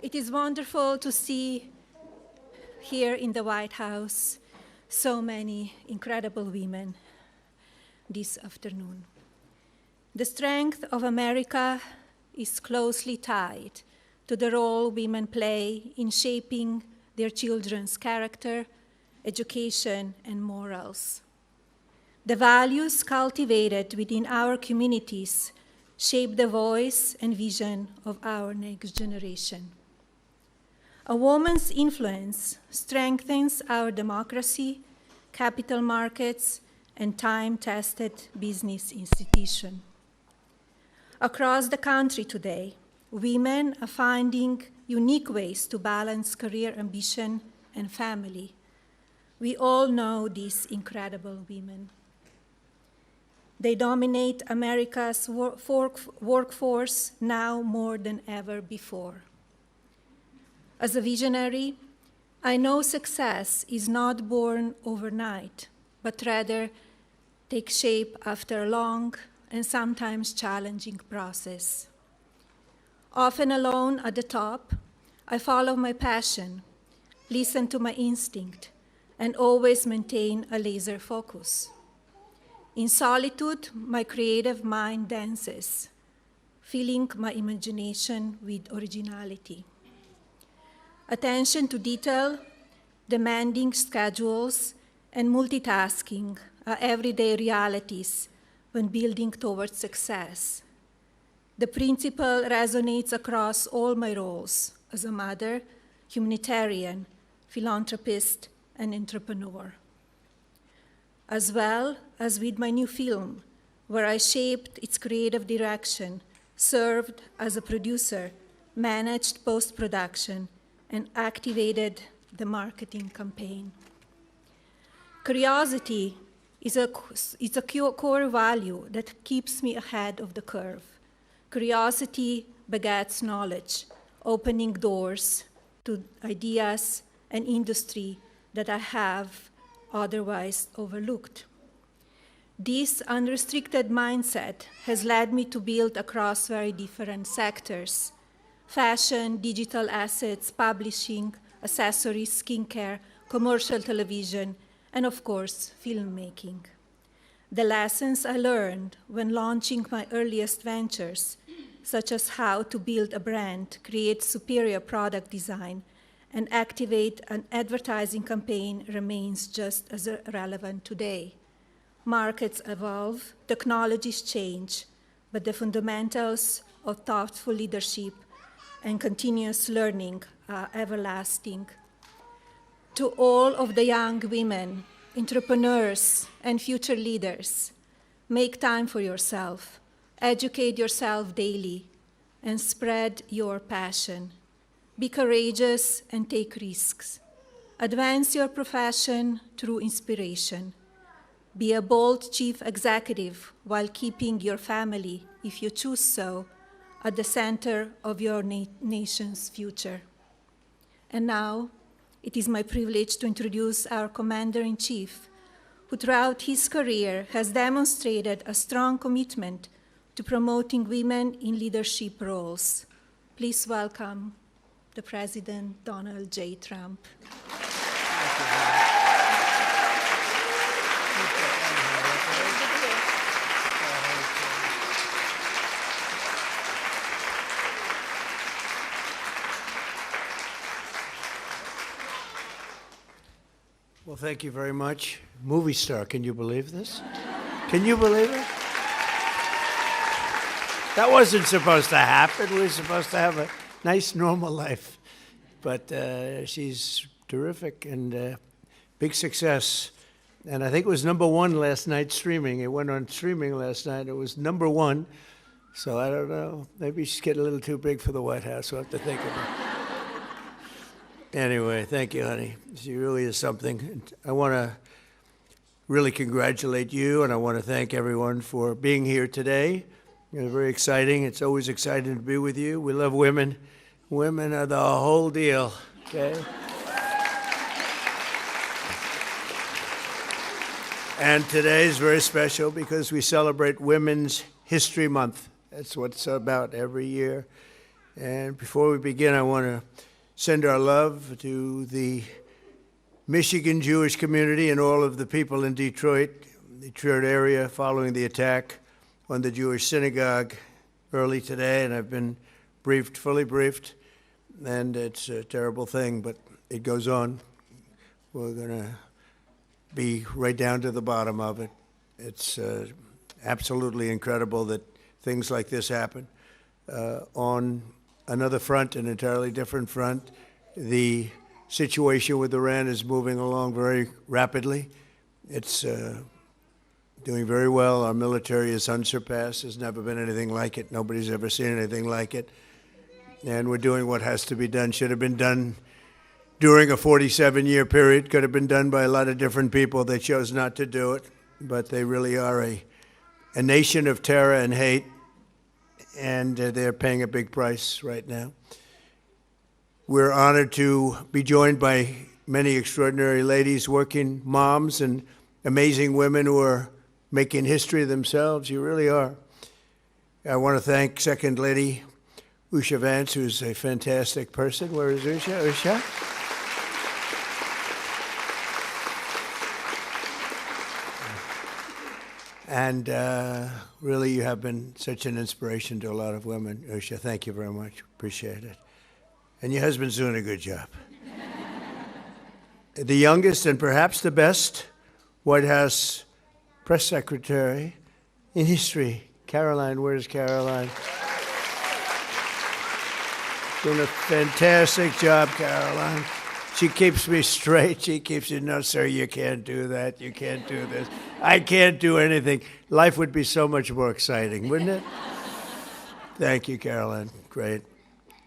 It is wonderful to see here in the White House so many incredible women this afternoon. The strength of America is closely tied to the role women play in shaping their children's character, education, and morals. The values cultivated within our communities shape the voice and vision of our next generation. A woman's influence strengthens our democracy, capital markets, and time-tested business institutions. Across the country today, women are finding unique ways to balance career ambition and family. We all know these incredible women. They dominate America's workforce now more than ever before. As a visionary, I know success is not born overnight, but rather takes shape after a long and sometimes challenging process. Often alone at the top, I follow my passion, listen to my instinct, and always maintain a laser focus. In solitude, my creative mind dances, filling my imagination with originality. Attention to detail, demanding schedules, and multitasking are everyday realities when building towards success. The principle resonates across all my roles as a mother, humanitarian, philanthropist, and entrepreneur. As well as with my new film, where I shaped its creative direction, served as a producer, managed post-production, and activated the marketing campaign. Curiosity is a core value that keeps me ahead of the curve. Curiosity begets knowledge, opening doors to ideas and industry that I have otherwise overlooked. This unrestricted mindset has led me to build across very different sectors: fashion, digital assets, publishing, accessories, skincare, commercial television, and of course, filmmaking. The lessons I learned when launching my earliest ventures, such as how to build a brand, create superior product design, and activate an advertising campaign, remains just as relevant today. Markets evolve, technologies change, but the fundamentals of thoughtful leadership and continuous learning are everlasting. To all of the young women, entrepreneurs, and future leaders, make time for yourself, educate yourself daily, and spread your passion. Be courageous and take risks. Advance your profession through inspiration. Be a bold chief executive while keeping your family, if you choose so, at the center of your nation's future. And now, it is my privilege to introduce our Commander-in-Chief, who throughout his career has demonstrated a strong commitment to promoting women in leadership roles. Please welcome the President, Donald J. Trump. Well, thank you very much. Movie star, can you believe this? Can you believe it? That wasn't supposed to happen. We were supposed to have a nice, normal life. But she's terrific and big success. And I think it was #1 last night streaming. It went on streaming last night. It was #1. So I don't know. Maybe she's getting a little too big for the White House. We'll have to think about it. Anyway, thank you, honey. She really is something. I want to really congratulate you, and I want to thank everyone for being here today. It's very exciting. It's always exciting to be with you. We love women. Women are the whole deal, okay? And today is very special because we celebrate Women's History Month. That's what it's about every year. And before we begin, I want to send our love to the Michigan Jewish community and all of the people in Detroit area following the attack on the Jewish synagogue early today. And I've been briefed, fully briefed, and it's a terrible thing, but it goes on. We're going to be right down to the bottom of it. It's absolutely incredible that things like this happen. On another front, an entirely different front, the situation with Iran is moving along very rapidly. It's doing very well. Our military is unsurpassed. There's never been anything like it. Nobody's ever seen anything like it. And we're doing what has to be done. Should have been done during a 47-year period. Could have been done by a lot of different people. They chose not to do it. But they really are a nation of terror and hate. And they're paying a big price right now. We're honored to be joined by many extraordinary ladies, working moms, and amazing women who are making history themselves. You really are. I want to thank Second Lady Usha Vance, who's a fantastic person. Where is Usha? Usha? And really, you have been such an inspiration to a lot of women. Usha, thank you very much. Appreciate it. And your husband's doing a good job. The youngest and perhaps the best White House press secretary in history. Caroline, where's Caroline? Doing a fantastic job, Caroline. She keeps me straight. She keeps me, no, sir, you can't do that. You can't do this. I can't do anything. Life would be so much more exciting, wouldn't it? Thank you, Caroline. Great.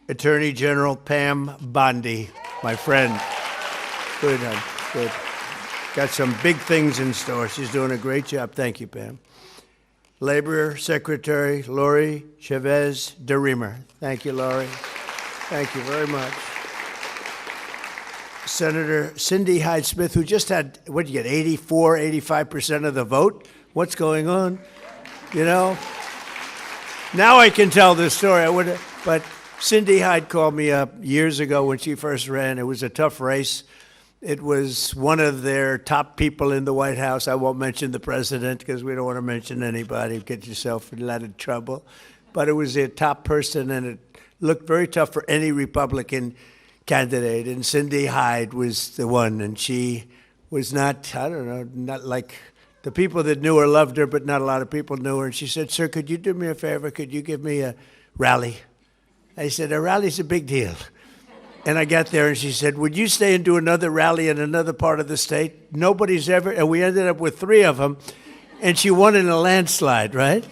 Attorney General Pam Bondi, my friend. Good, good. Got some big things in store. She's doing a great job. Thank you, Pam. Labor Secretary Lori Chavez DeReamer. Thank you, Lori. Thank you very much. Senator Cindy Hyde-Smith, who just had, what did you get, 84, 85% of the vote? What's going on? You know? Now I can tell this story. But Cindy Hyde called me up years ago when she first ran. It was a tough race. It was one of their top people in the White House. I won't mention the president because we don't want to mention anybody. Get yourself in a lot of trouble. But it was their top person, and it looked very tough for any Republican candidate. And Cindy Hyde was the one, and she was not, I don't know, not like the people that knew her loved her, but not a lot of people knew her. And she said, sir, could you do me a favor? Could you give me a rally? I said, a rally's a big deal. And I got there and she said, would you stay and do another rally in another part of the state? Nobody's ever, and we ended up with 3 of them. And she won in a landslide, right?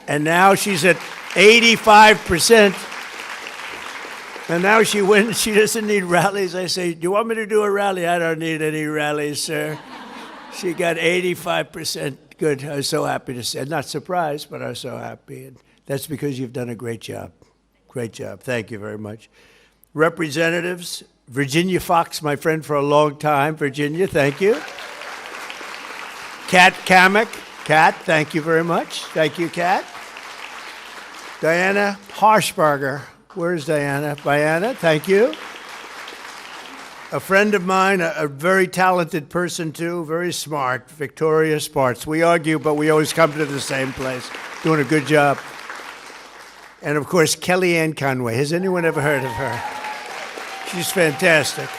And now she's at 85%. And now she wins. She doesn't need rallies. I say, do you want me to do a rally? I don't need any rallies, sir. She got 85%. Good. I was so happy to say. Not surprised, but I was so happy. And that's because you've done a great job. Great job. Thank you very much. Representatives, Virginia Fox, my friend for a long time. Virginia, thank you. Kat Kamek. Kat, thank you very much. Thank you, Kat. Diana Harshbarger. Where's Diana? Diana, thank you. A friend of mine, a very talented person too, very smart, Victoria Sparks. We argue, but we always come to the same place. Doing a good job. And of course, Kellyanne Conway. Has anyone ever heard of her? She's fantastic.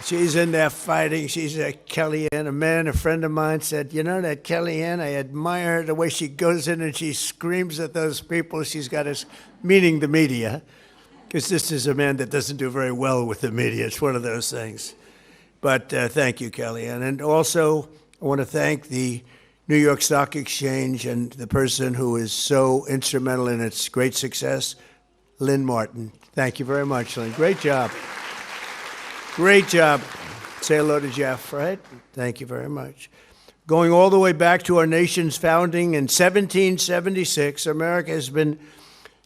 She's in there fighting. She's a Kellyanne. A friend of mine said, you know that Kellyanne, I admire her, the way she goes in and she screams at those people she's got us, meaning the media, because this is a man that doesn't do very well with the media. It's one of those things. But thank you, Kellyanne. And also, I want to thank the New York Stock Exchange and the person who is so instrumental in its great success, Lynn Martin. Thank you very much, Lynn. Great job. Great job. Say hello to Jeff, right? Thank you very much. Going all the way back to our nation's founding in 1776, America has been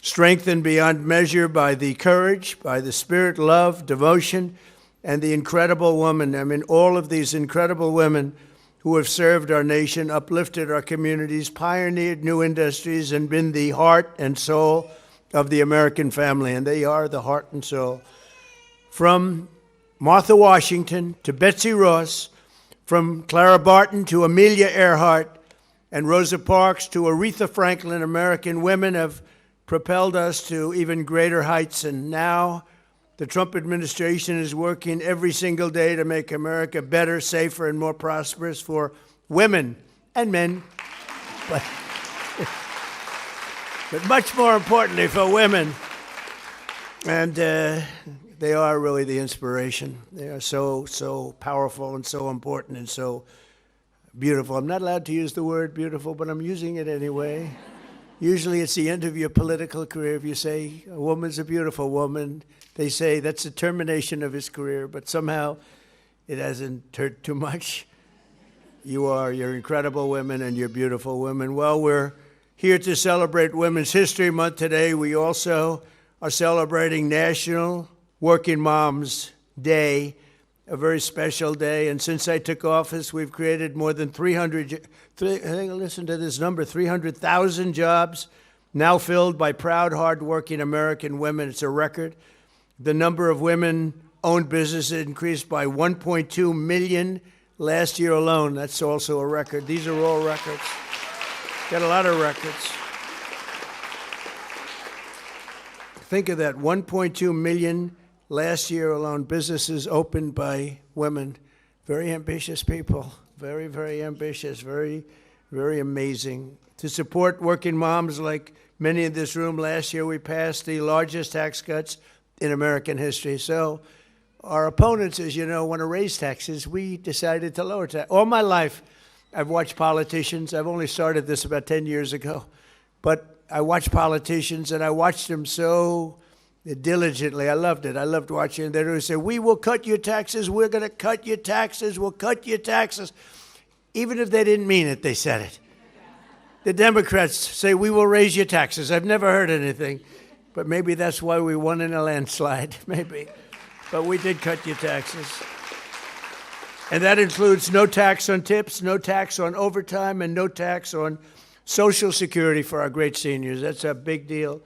strengthened beyond measure by the courage, by the spirit, love, devotion, and the incredible woman. I mean, all of these incredible women who have served our nation, uplifted our communities, pioneered new industries, and been the heart and soul of the American family, and they are the heart and soul. From Martha Washington to Betsy Ross, from Clara Barton to Amelia Earhart, and Rosa Parks to Aretha Franklin, American women have propelled us to even greater heights. And now the Trump administration is working every single day to make America better, safer, and more prosperous for women and men, but much more importantly for women. And they are really the inspiration. They are so powerful and so important and so beautiful. I'm not allowed to use the word beautiful, but I'm using it anyway. Usually it's the end of your political career. If you say a woman's a beautiful woman, they say that's the termination of his career, but somehow it hasn't hurt too much. You're incredible women and you're beautiful women. Well, we're here to celebrate Women's History Month today. We also are celebrating National Working Moms Day, a very special day. And since I took office, we've created more than 300,000 jobs now filled by proud, hardworking American women. It's a record. The number of women-owned businesses increased by 1.2 million last year alone. That's also a record. These are all records. Got a lot of records. Think of that, 1.2 million last year alone, businesses opened by women. Very ambitious people, very, very ambitious, very, very amazing. To support working moms like many in this room, last year we passed the largest tax cuts in American history. So our opponents, as you know, want to raise taxes. We decided to lower taxes. All my life, I've watched politicians. I've only started this about 10 years ago. But I watched politicians, and I watched them so diligently. I loved it. I loved watching. They would say, we will cut your taxes. We're going to cut your taxes. We'll cut your taxes. Even if they didn't mean it, they said it. The Democrats say, we will raise your taxes. I've never heard anything. But maybe that's why we won in a landslide. Maybe. But we did cut your taxes. And that includes no tax on tips, no tax on overtime, and no tax on Social Security for our great seniors. That's a big deal.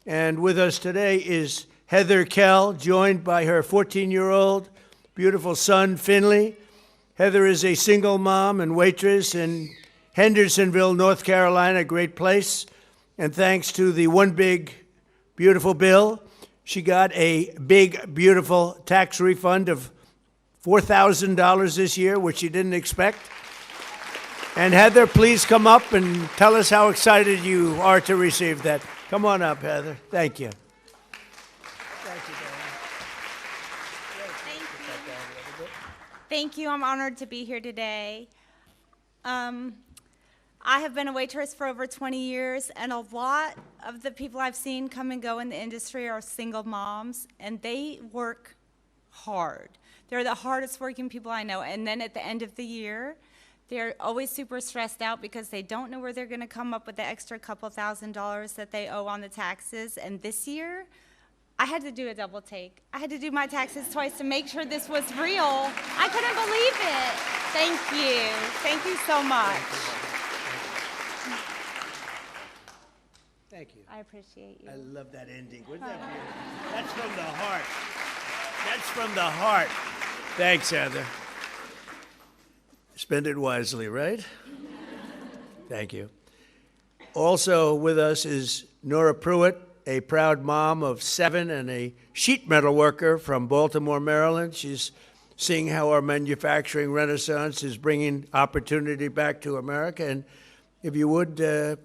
And with us today is Heather Kell, joined by her 14-year-old beautiful son, Finley. Heather is a single mom and waitress in Hendersonville, North Carolina, a great place. And thanks to the One Big Beautiful Bill, she got a big, beautiful tax refund of $4,000 this year, which she didn't expect. And Heather, please come up and tell us how excited you are to receive that. Come on up, Heather. Thank you. Thank you, Thank you. Thank you. I'm honored to be here today. I have been a waitress for over 20 years, and a lot of the people I've seen come and go in the industry are single moms, and they work hard. They're the hardest working people I know. And then at the end of the year, they're always super stressed out because they don't know where they're going to come up with the extra couple $1,000s that they owe on the taxes. And this year, I had to do a double take. I had to do my taxes twice to make sure this was real. I couldn't believe it. Thank you. Thank you so much. Thank you. I appreciate you. I love that ending. Wasn't that beautiful? That's from the heart. That's from the heart. Thanks, Heather. Spend it wisely, right? Thank you. Also with us is Nora Pruitt, a proud mom of 7 and a sheet metal worker from Baltimore, Maryland. She's seeing how our manufacturing renaissance is bringing opportunity back to America. And if you would,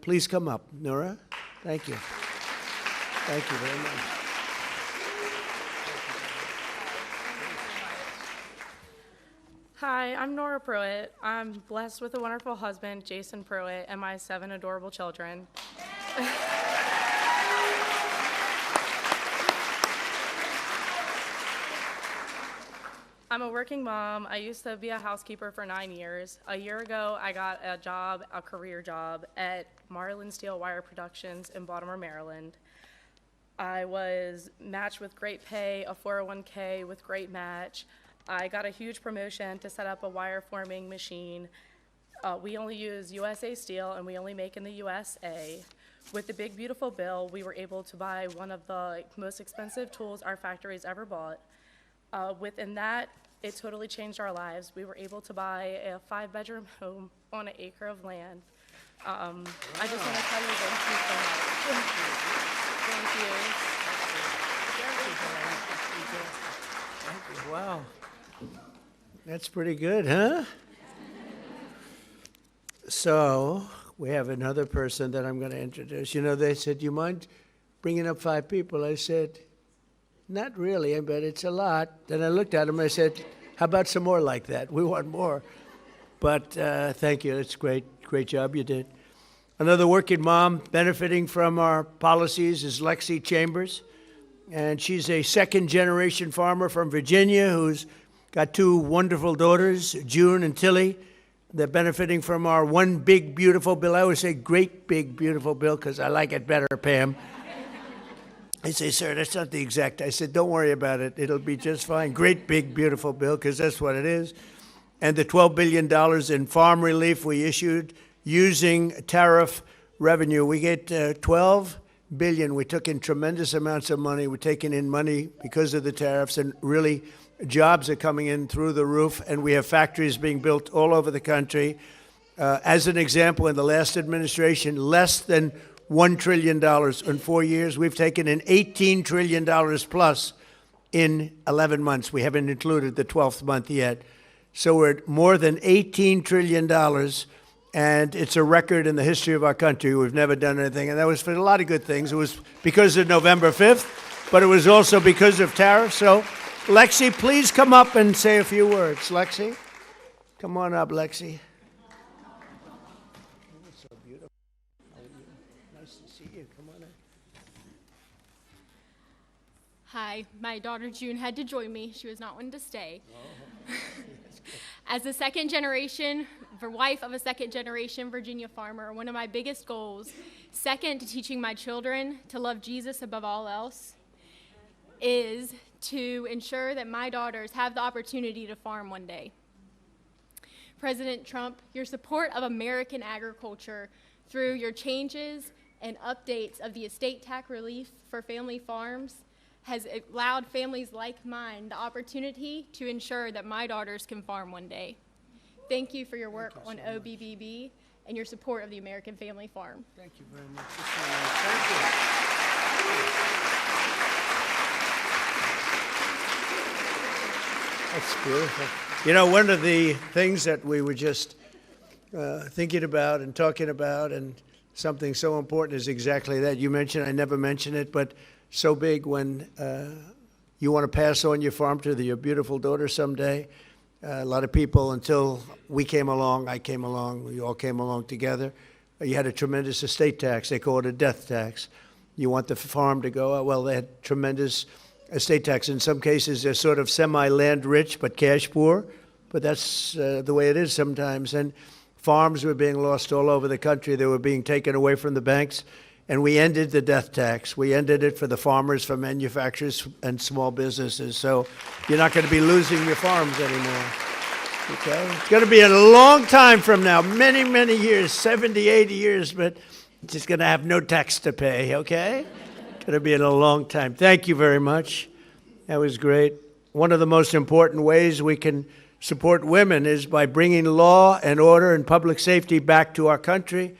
please come up, Nora. Thank you. Thank you very much. Hi, I'm Nora Pruitt. I'm blessed with a wonderful husband, Jason Pruitt, and my 7 adorable children. I'm a working mom. I used to be a housekeeper for 9 years. A year ago, I got a job, a career job, at Marlin Steel Wire Productions in Baltimore, Maryland. I was matched with great pay, a 401k with great match. I got a huge promotion to set up a wire forming machine. We only use USA steel, and we only make in the USA. With the big, beautiful bill, we were able to buy one of the most expensive tools our factory's ever bought. Within that, it totally changed our lives. We were able to buy a 5-bedroom home on an acre of land. I just want to tell you thank you so much. Thank you. Wow. That's pretty good, huh? So we have another person that I'm going to introduce. You know, they said, you mind bringing up 5 people? I said, not really, but it's a lot. Then I looked at them and I said, how about some more like that? We want more. But thank you. It's great. Great job you did. Another working mom benefiting from our policies is Lexi Chambers. And she's a second-generation farmer from Virginia who's got 2 wonderful daughters, June and Tilly. They're benefiting from our one big, beautiful bill. I always say great, big, beautiful bill because I like it better, Pam. They say, sir, that's not the exact. I said, don't worry about it. It'll be just fine. Great, big, beautiful bill because that's what it is. And the $12 billion in farm relief we issued using tariff revenue. We get $12 billion. We took in tremendous amounts of money. We're taking in money because of the tariffs, and really jobs are coming in through the roof, and we have factories being built all over the country. As an example, in the last administration, less than $1 trillion in 4 years. We've taken in $18 trillion plus in 11 months. We haven't included the 12th month yet. So we're at more than $18 trillion, and it's a record in the history of our country. We've never done anything, and that was for a lot of good things. It was because of November 5th, but it was also because of tariffs. So Lexi, please come up and say a few words. Lexi, come on up, Lexi. So beautiful. Nice to see you. Come on in. Hi, my daughter June had to join me. She was not one to stay. As a wife of a second-generation Virginia farmer, one of my biggest goals, second to teaching my children to love Jesus above all else, is to ensure that my daughters have the opportunity to farm one day. President Trump, your support of American agriculture through your changes and updates of the estate tax relief for family farms has allowed families like mine the opportunity to ensure that my daughters can farm one day. Thank you for your work on OBBB and your support of the American family farm. Thank you very much. Thank you. That's beautiful. You know, one of the things that we were just thinking about and talking about, and something so important is exactly that. You mentioned, I never mentioned it, but so big when you want to pass on your farm to your beautiful daughter someday. A lot of people, until we came along, I came along, we all came along together, you had a tremendous estate tax. They call it a death tax. You want the farm to go, well, they had tremendous estate tax. In some cases, they're sort of semi-land rich but cash poor, but that's the way it is sometimes. And farms were being lost all over the country. They were being taken away from the banks. And we ended the death tax. We ended it for the farmers, for manufacturers, and small businesses. So you're not going to be losing your farms anymore. Okay? It's going to be a long time from now, many, many years, 70, 80 years, but it's just going to have no tax to pay, okay? It's going to be in a long time. Thank you very much. That was great. One of the most important ways we can support women is by bringing law and order and public safety back to our country.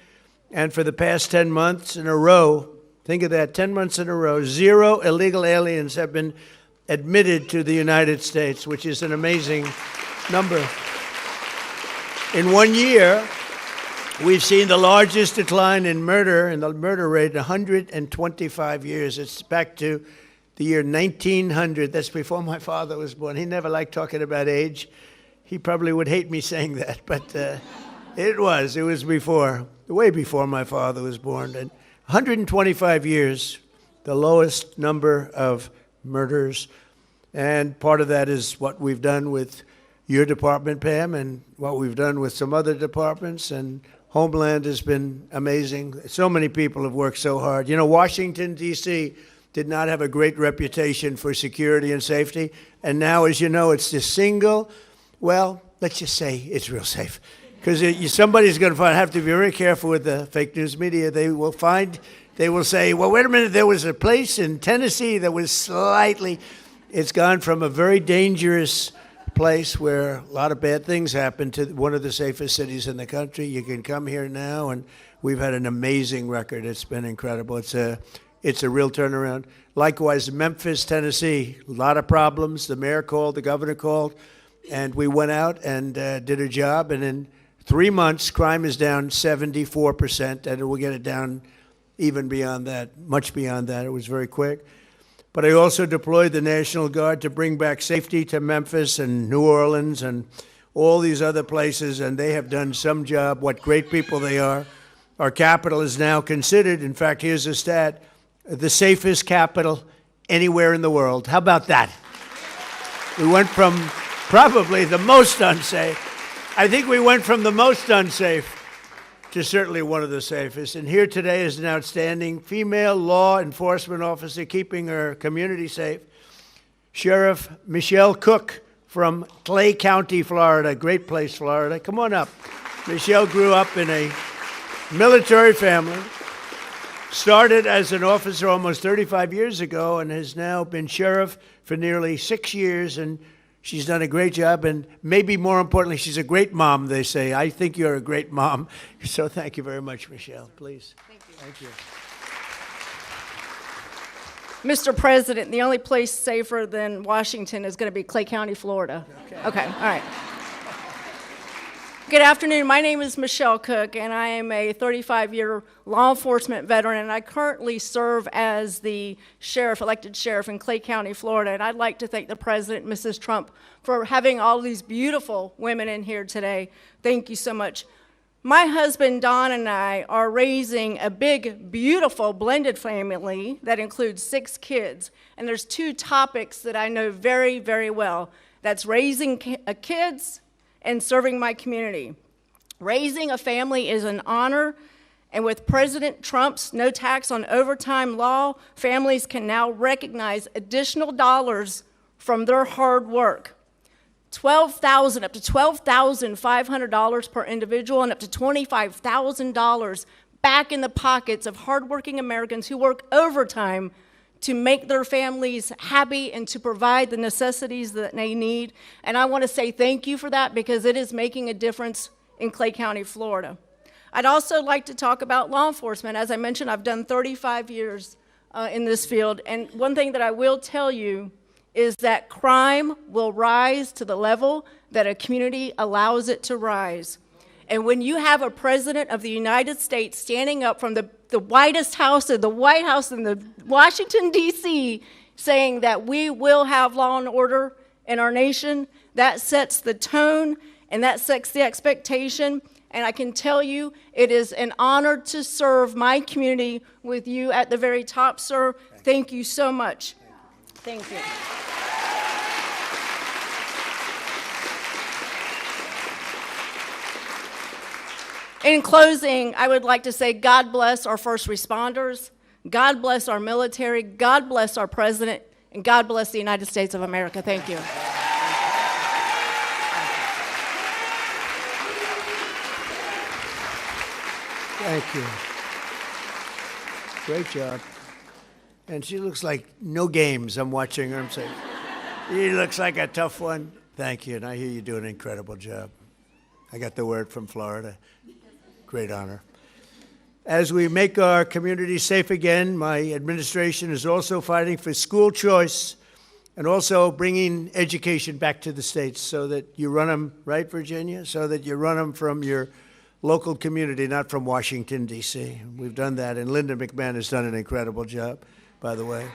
And for the past 10 months in a row, think of that, 10 months in a row, 0 illegal aliens have been admitted to the United States, which is an amazing number. In 1 year, we've seen the largest decline in the murder rate in 125 years. It's back to the year 1900. That's before my father was born. He never liked talking about age. He probably would hate me saying that, but it was before. Way before my father was born. And 125 years, the lowest number of murders. And part of that is what we've done with your department, Pam, and what we've done with some other departments. And Homeland has been amazing. So many people have worked so hard. You know, Washington, D.C. did not have a great reputation for security and safety. And now, as you know, it's the single, well, let's just say it's real safe. because somebody's going to have to be very careful with the fake news media. They will say, well, wait a minute, there was a place in Tennessee that was slightly, it's gone from a very dangerous place where a lot of bad things happen to one of the safest cities in the country. You can come here now, and we've had an amazing record. It's been incredible. It's a real turnaround. Likewise, Memphis, Tennessee, a lot of problems. The mayor called, the governor called, and we went out and did a job, and in 3 months, crime is down 74%, and we'll get it down even beyond that, much beyond that. It was very quick. But I also deployed the National Guard to bring back safety to Memphis and New Orleans and all these other places, and they have done some job. What great people they are. Our capital is now considered, in fact, here's a stat, the safest capital anywhere in the world. How about that? We went from probably the most unsafe. I think we went from the most unsafe to certainly one of the safest. And here today is an outstanding female law enforcement officer keeping her community safe, Sheriff Michelle Cook from Clay County, Florida. Great place, Florida. Come on up. Michelle grew up in a military family, started as an officer almost 35 years ago, and has now been sheriff for nearly 6 years, and she's done a great job, and maybe more importantly, she's a great mom, they say. I think you're a great mom. So thank you very much, Michelle. Please. Thank you. Thank you. Mr. President, the only place safer than Washington is going to be Clay County, Florida. Okay, all right. Good afternoon. My name is Michelle Cook, and I am a 35-year law enforcement veteran, and I currently serve as the elected sheriff in Clay County, Florida. And I'd like to thank the President, Mrs. Trump, for having all these beautiful women in here today. Thank you so much. My husband, Don, and I are raising a big, beautiful blended family that includes 6 kids. And there's 2 topics that I know very, very well. That's raising kids and serving my community. Raising a family is an honor, and with President Trump's no tax on overtime law, families can now recognize additional dollars from their hard work. Up to $12,500 per individual, and up to $25,000 back in the pockets of hardworking Americans who work overtime to make their families happy and to provide the necessities that they need. And I want to say thank you for that, because it is making a difference in Clay County, Florida. I'd also like to talk about law enforcement. As I mentioned, I've done 35 years in this field. And one thing that I will tell you is that crime will rise to the level that a community allows it to rise. And when you have a president of the United States standing up from the Whitest House, or the White House in the Washington, D.C., saying that we will have law and order in our nation, that sets the tone and that sets the expectation. And I can tell you, it is an honor to serve my community with you at the very top, sir. Thank you so much. Thank you. In closing, I would like to say God bless our first responders, God bless our military, God bless our president, and God bless the United States of America. Thank you. Thank you. Great job. And she looks like no games. I'm watching her. I'm saying, she looks like a tough one. Thank you. And I hear you do an incredible job. I got the word from Florida. Great honor. As we make our community safe again, my administration is also fighting for school choice and also bringing education back to the states so that you run them, right, Virginia? So that you run them from your local community, not from Washington, D.C. We've done that, and Linda McMahon has done an incredible job, by the way.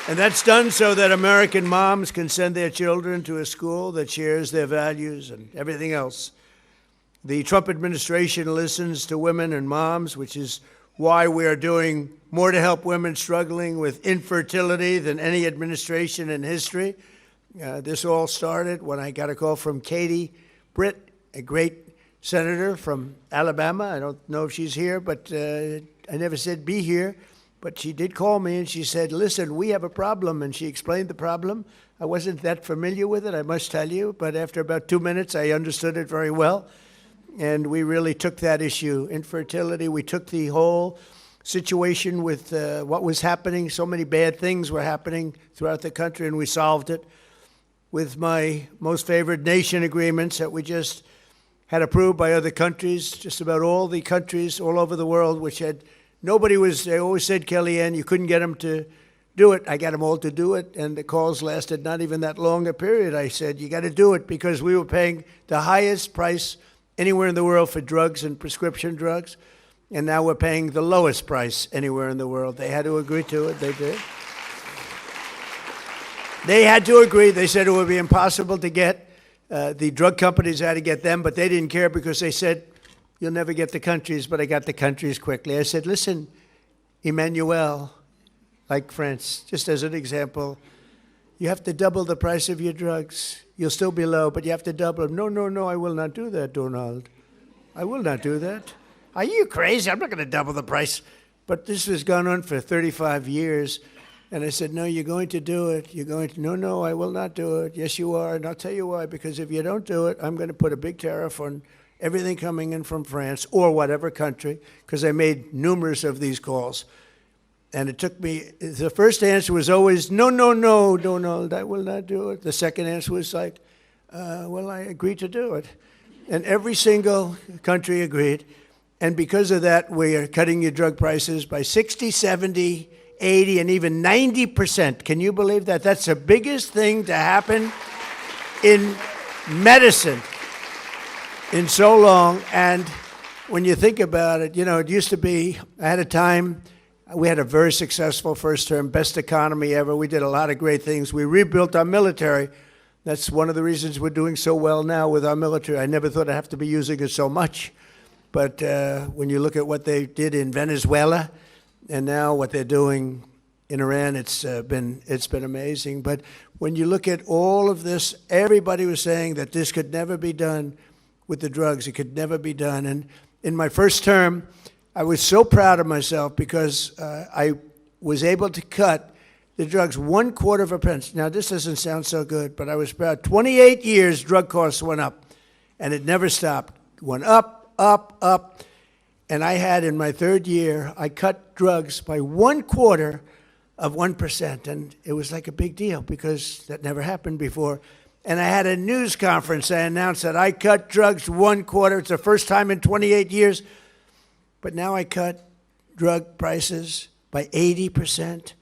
And that's done so that American moms can send their children to a school that shares their values and everything else. The Trump administration listens to women and moms, which is why we are doing more to help women struggling with infertility than any administration in history. This all started when I got a call from Katie Britt, a great senator from Alabama. I don't know if she's here, but I never said be here. But she did call me and she said, listen, we have a problem. And she explained the problem. I wasn't that familiar with it, I must tell you. But after about 2 minutes, I understood it very well. And we really took that issue, infertility. We took the whole situation with what was happening. So many bad things were happening throughout the country, and we solved it with my most favored nation agreements that we just had approved by other countries, just about all the countries all over the world, which had, they always said, Kellyanne, you couldn't get them to do it. I got them all to do it, and the calls lasted not even that long a period. I said, you got to do it, because we were paying the highest price anywhere in the world for drugs and prescription drugs, and now we're paying the lowest price anywhere in the world. They had to agree to it. They did. They had to agree. They said it would be impossible to get. The drug companies had to get them, but they didn't care because they said, you'll never get the countries, but I got the countries quickly. I said, listen, Emmanuel, like France, just as an example, you have to double the price of your drugs. You'll still be low, but you have to double them. No, I will not do that, Donald. I will not do that. Are you crazy? I'm not going to double the price. But this has gone on for 35 years. And I said, no, you're going to do it. You're going to, no, I will not do it. Yes, you are. And I'll tell you why. Because if you don't do it, I'm going to put a big tariff on everything coming in from France or whatever country, because I made numerous of these calls. And it took me, the first answer was always, no, Donald, I will not do it. The second answer was like, well, I agreed to do it. And every single country agreed. And because of that, we are cutting your drug prices by 60, 70, 80, and even 90%. Can you believe that? That's the biggest thing to happen in medicine in so long. And when you think about it, it used to be, I had a time, we had a very successful first term, best economy ever. We did a lot of great things. We rebuilt our military. That's one of the reasons we're doing so well now with our military. I never thought I'd have to be using it so much. But when you look at what they did in Venezuela and now what they're doing in Iran, it's been amazing. But when you look at all of this, everybody was saying that this could never be done with the drugs. It could never be done. And in my first term, I was so proud of myself because I was able to cut the drugs 1/4 of a pence. Now, this doesn't sound so good, but I was proud. 28 years, drug costs went up, and it never stopped. Went up. And I had, in my third year, I cut drugs by 1/4 of 1%. And it was like a big deal because that never happened before. And I had a news conference. I announced that I cut drugs 1/4. It's the first time in 28 years. But now I cut drug prices by 80%,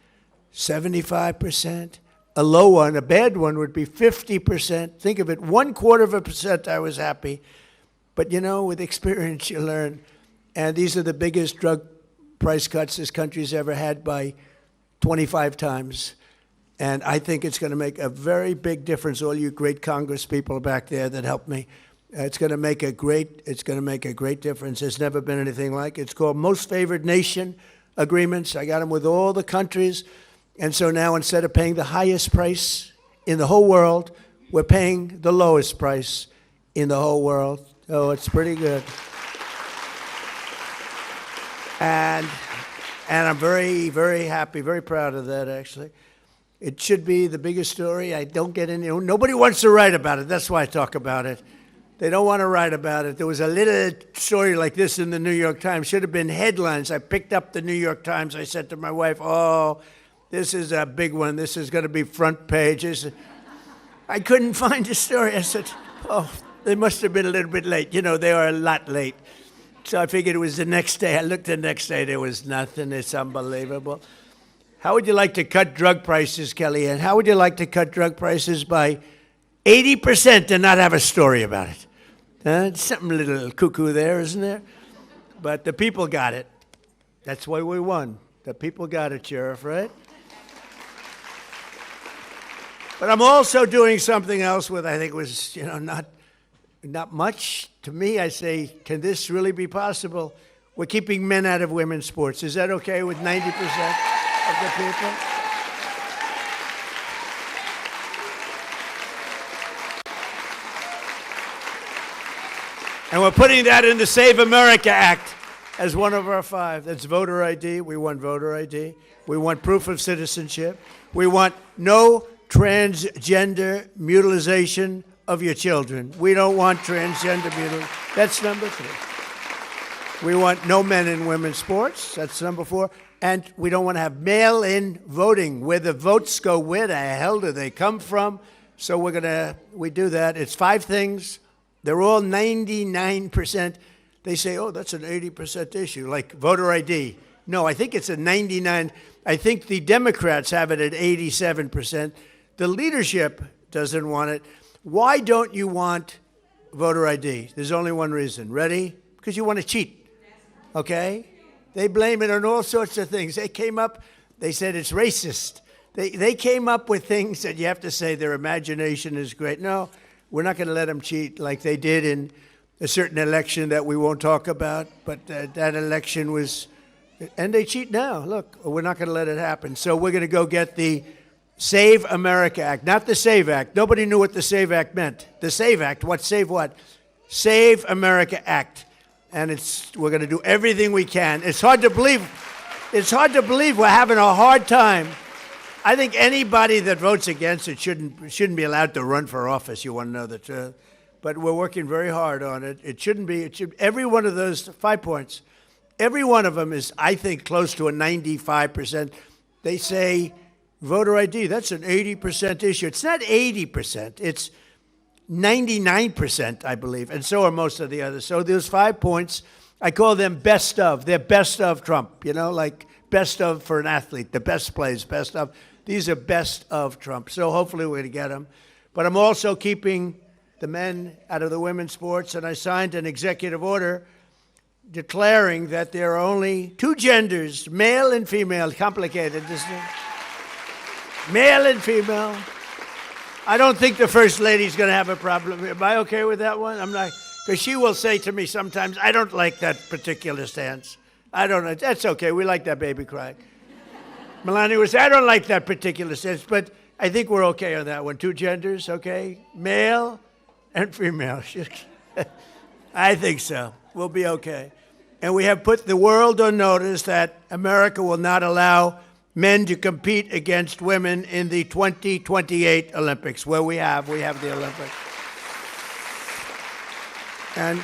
75%. A low one, a bad one, would be 50%. Think of it, 1/4 of a percent, I was happy. But with experience, you learn. And these are the biggest drug price cuts this country's ever had by 25 times. And I think it's going to make a very big difference. All you great Congress people back there that helped me, it's going to make a great difference. There's never been anything like it. It's called Most Favored Nation agreements. I got them with all the countries. And so now instead of paying the highest price in the whole world, we're paying the lowest price in the whole world. Oh, it's pretty good. And I'm very, very happy, very proud of that, actually. It should be the biggest story. I don't get any, nobody wants to write about it. That's why I talk about it. They don't want to write about it. There was a little story like this in the New York Times. Should have been headlines. I picked up the New York Times. I said to my wife, oh, this is a big one. This is going to be front pages. I couldn't find the story. I said, oh, they must have been a little bit late. They are a lot late. So I figured it was the next day. I looked the next day. There was nothing. It's unbelievable. How would you like to cut drug prices, Kellyanne? How would you like to cut drug prices by 80% and not have a story about it? Something a little cuckoo there, isn't there? But the people got it. That's why we won. The people got it, Sheriff, right? But I'm also doing something else with, I think was, not much. To me, I say, can this really be possible? We're keeping men out of women's sports. Is that okay with 90% of the people? And we're putting that in the Save America Act. as one of our 5. That's voter ID. We want voter ID. We want proof of citizenship. We want no transgender mutilization of your children. We don't want transgender mutilation. That's number 3. We want no men in women's sports. That's number 4. And we don't want to have mail-in voting, where the votes go. Where the hell do they come from? So we do that. It's 5 things. They're all 99%. They say, oh, that's an 80% issue, like voter ID. No, I think it's a 99. I think the Democrats have it at 87%. The leadership doesn't want it. Why don't you want voter ID? There's only one reason. Ready? Because you want to cheat. Okay? They blame it on all sorts of things. They said it's racist. They came up with things that you have to say their imagination is great. No, we're not going to let them cheat like they did in a certain election that we won't talk about. But that election was, and they cheat now. Look, we're not going to let it happen. So we're going to go get the Save America Act, not the SAVE Act. Nobody knew what the SAVE Act meant. The SAVE Act, what? Save what? Save America Act. And we're going to do everything we can. It's hard to believe. It's hard to believe we're having a hard time. I think anybody that votes against it shouldn't be allowed to run for office. You want to know the truth. But we're working very hard on it. It shouldn't be. Every one of those 5 points, every one of them is, I think, close to a 95%. They say voter ID, that's an 80% issue. It's not 80%. It's 99%, I believe, and so are most of the others. So there's 5 points. I call them best of. They're best of Trump, like best of for an athlete, the best plays, best of. These are best of Trump. So hopefully we're going to get them. But I'm also keeping the men out of the women's sports, and I signed an executive order declaring that there are only 2 genders, male and female. Complicated, isn't it? Male and female. I don't think the First Lady's going to have a problem. Am I okay with that one? I'm not, because she will say to me sometimes, I don't like that particular stance. I don't know. That's okay. We like that baby crying. Melania would say, I don't like that particular stance, but I think we're okay on that one. 2 genders, okay? Male and female. I think so. We'll be okay. And we have put the world on notice that America will not allow men to compete against women in the 2028 Olympics, where we have the Olympics. And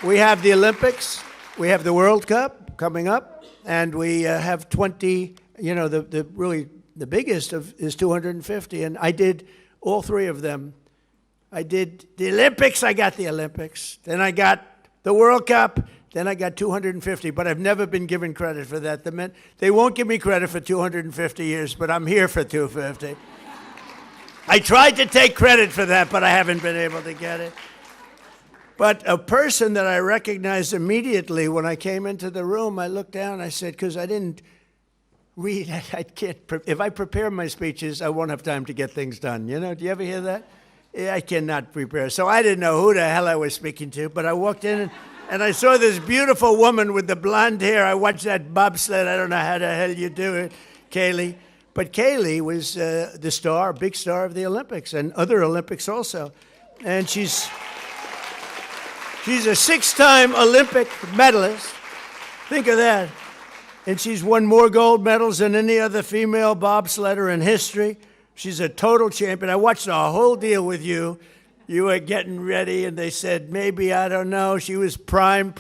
we have the Olympics, we have the World Cup coming up, and we have 20, the biggest is 250, and I did all 3 of them. I did the Olympics, I got the Olympics, then I got the World Cup, then I got 250, but I've never been given credit for that. They won't give me credit for 250 years, but I'm here for 250. I tried to take credit for that, but I haven't been able to get it. But a person that I recognized immediately when I came into the room, I looked down, I said, because I didn't read, I can't, if I prepare my speeches, I won't have time to get things done. Do you ever hear that? I cannot prepare. So I didn't know who the hell I was speaking to, but I walked in and I saw this beautiful woman with the blonde hair. I watched that bobsled. I don't know how the hell you do it, Kaylee. But Kaylee was the star, big star of the Olympics and other Olympics also. And she's a 6-time Olympic medalist. Think of that. And she's won more gold medals than any other female bobsledder in history. She's a total champion. I watched the whole deal with you. You were getting ready, and they said, maybe, I don't know. She was prime,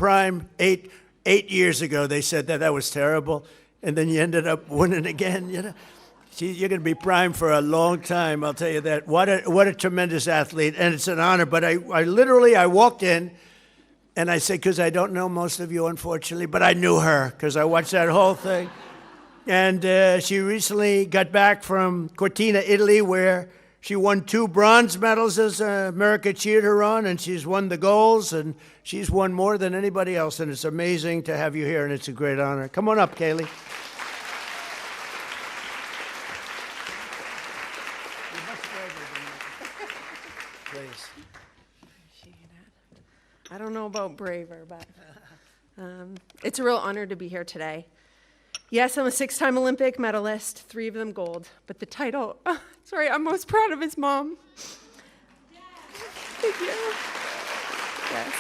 8 years ago. They said that was terrible. And then you ended up winning again, You're going to be prime for a long time, I'll tell you that. What a tremendous athlete, and it's an honor. But I literally walked in, and I said, because I don't know most of you, unfortunately, but I knew her because I watched that whole thing. And she recently got back from Cortina, Italy, where she won 2 bronze medals as America cheered her on, and she's won the golds, and she's won more than anybody else. And it's amazing to have you here, and it's a great honor. Come on up, Kaylee. Please. I don't know about braver, but it's a real honor to be here today. Yes, I'm a 6-time Olympic medalist, 3 of them gold, but the title, I'm most proud of his mom. Thank you. Yes.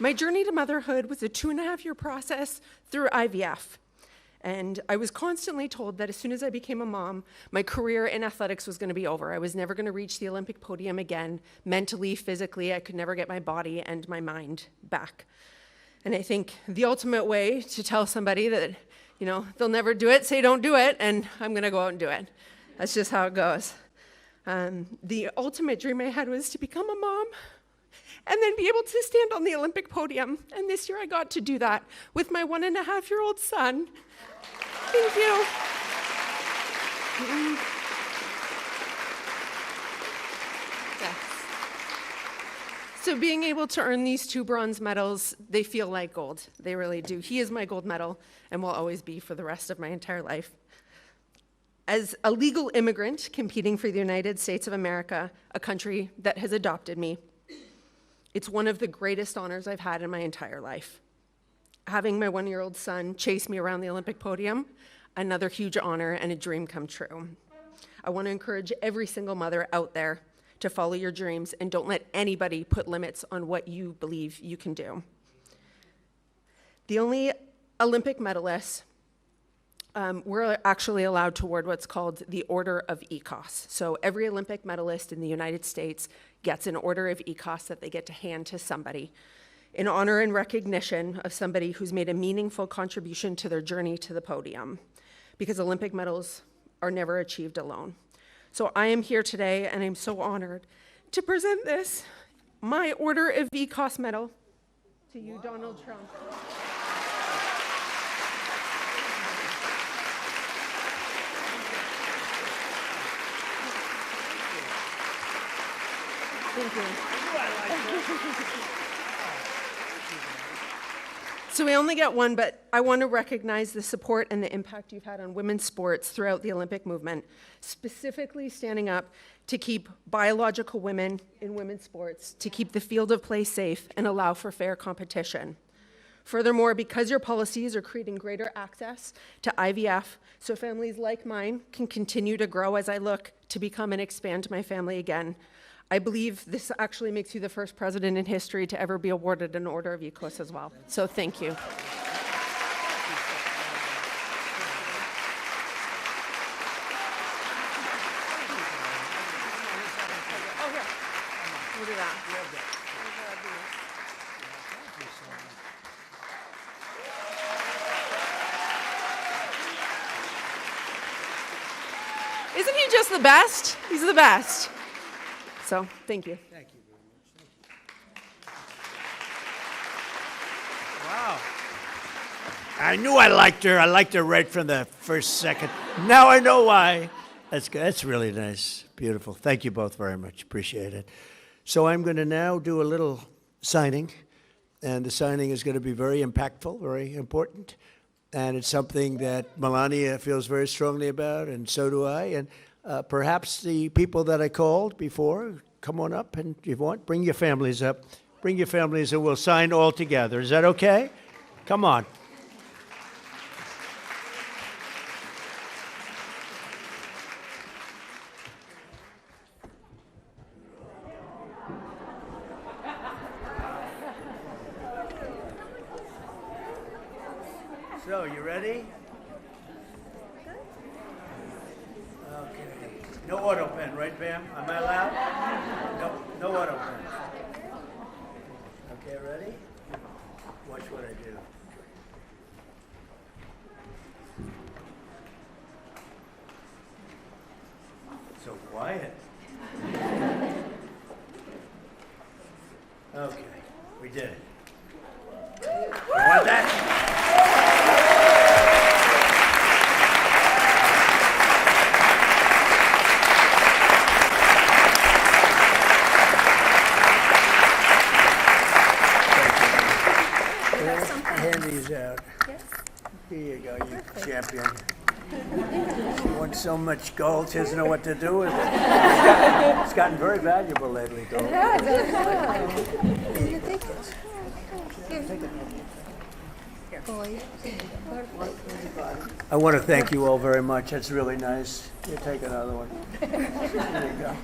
My journey to motherhood was a 2.5-year process through IVF. And I was constantly told that as soon as I became a mom, my career in athletics was going to be over. I was never going to reach the Olympic podium again. Mentally, physically, I could never get my body and my mind back. And I think the ultimate way to tell somebody that, they'll never do it, say don't do it, and I'm going to go out and do it. That's just how it goes. The ultimate dream I had was to become a mom and then be able to stand on the Olympic podium. And this year I got to do that with my 1.5-year-old son. Thank you. Yes. So being able to earn these 2 bronze medals, they feel like gold. They really do. He is my gold medal and will always be for the rest of my entire life. As a legal immigrant competing for the United States of America, a country that has adopted me, it's one of the greatest honors I've had in my entire life. Having my 1-year-old son chase me around the Olympic podium, another huge honor and a dream come true. I want to encourage every single mother out there to follow your dreams and don't let anybody put limits on what you believe you can do. The only Olympic medalists we're actually allowed to award what's called the Order of ECOS. So every Olympic medalist in the United States gets an Order of ECOS that they get to hand to somebody in honor and recognition of somebody who's made a meaningful contribution to their journey to the podium, because Olympic medals are never achieved alone. So I am here today, and I'm so honored to present this, my Order of ECOS medal, to you, Donald Trump. Thank you. So we only get one, but I want to recognize the support and the impact you've had on women's sports throughout the Olympic movement, specifically standing up to keep biological women in women's sports, to keep the field of play safe and allow for fair competition. Furthermore, because your policies are creating greater access to IVF, so families like mine can continue to grow as I look to become and expand my family again, I believe this actually makes you the first president in history to ever be awarded an Order of ECOS as well. So thank you. We'll do that. Isn't he just the best? He's the best. So, thank you. Thank you very much. Wow. I knew I liked her. I liked her right from the first second. Now I know why. That's good. That's really nice. Beautiful. Thank you both very much. Appreciate it. So I'm going to now do a little signing, and the signing is going to be very impactful, very important, and it's something that Melania feels very strongly about, and so do I, and perhaps the people that I called before, come on up, and if you want, bring your families up. Bring your families, and we'll sign all together. Is that okay? Come on. So, you ready? Okay. No auto pen, right, Pam? Am I allowed? No auto pen. Okay, ready? Watch what I do. So quiet. Okay, we did it. You want that? Hand these out. Yes. Here you go, you champion. She won so much gold, she doesn't know what to do with it. It's gotten very valuable lately, gold. Yeah, Here you take it. Take it. I want to thank you all very much. That's really nice. You take another one. There you go.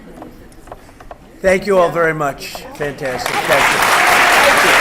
Thank you all very much. Fantastic. Thank you. Thank you.